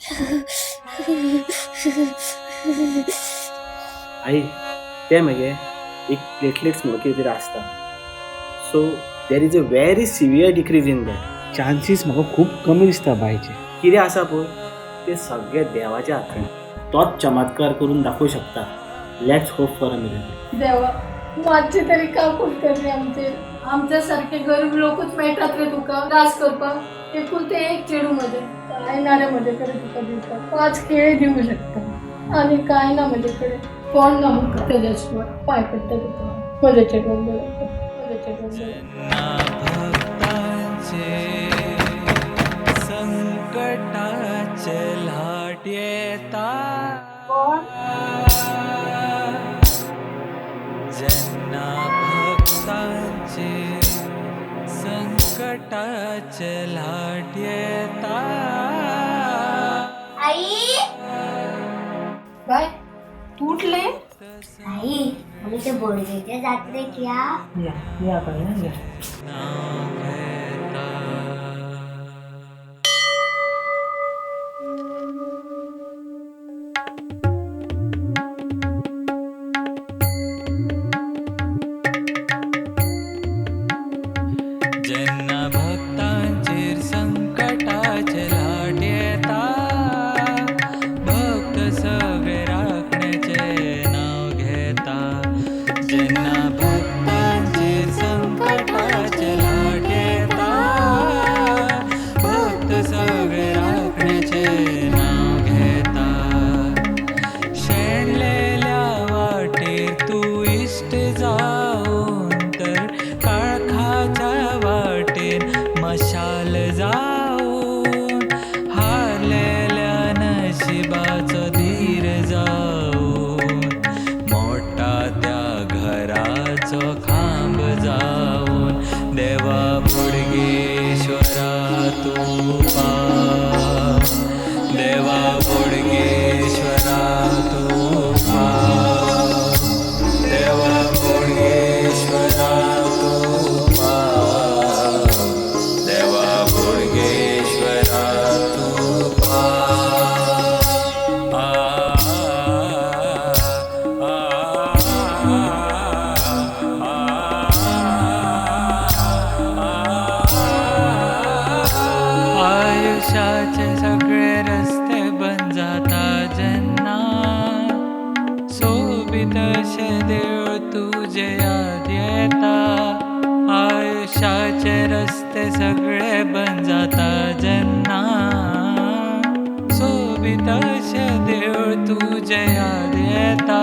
आई ते मगे एक प्लेटलेट्स म्हणून कितें तरी आसता so there is a very severe decrease in that chances म्हाका खूब कमी दिसता बायचे. कितें आसा पळय ते सगळे देवाच्या हातान तोच चमत्कार करून दाखवू शकता. Let's hope for a miracle. देवा मातशे तरी काम करतले आमच्यासारखे गरीब लोकच मेळटात रे तुका त्रास करपाक. एकुलते एक चेडू मध्ये काय ना रे म्हजे कडेन तुका दिवपाक 5 केळी दिवंक शकता आनी काय ना म्हजे कडेन कोण ना म्हाका तेज्या शिवाय पांय पडटा तुका म्हज्या चेडवाक बरें कर, म्हज्या चेडवाक बरें कर. संकटाचे लाट येता ज्यांना भक्तांचे संकटाचे लाट येता. आई बाय तू उठले आई आम्ही ते बोर्डेच्या जात्रेक या या बाय या. नाव घेता ज्यांना भक्तांचेर संकटाचे लाट येता भक्त सगळे राखण्याचे नाव घेता. ज्यांना भक्तांचेर संकटाचे लाट येता भक्त सगळे राखण्याचे नाव घेता. शेणलेल्या वाटेर तू इष्ट जाऊन तर काळखाच्या वाटेर मशाल जाऊन हारलेल्या नशिबाचो धीर जाऊन मोठा त्या घराचो खांब जाऊन देवा बोडगेश्वरा तू पाव. देवा बोडगेश्वरा तू पाव. देवा बोडगेश्वरा तू पाव. देवा बोडगेश्वरा तू पाव. आयुष्याचे सगळे रस्ते बंद जाता जेन्ना सोबीत अशे देव तुझे याद येता. आयुष्याचे रस्ते सगळे बंद जाता जेन्ना सोबीत अशे देव तुझे याद येता.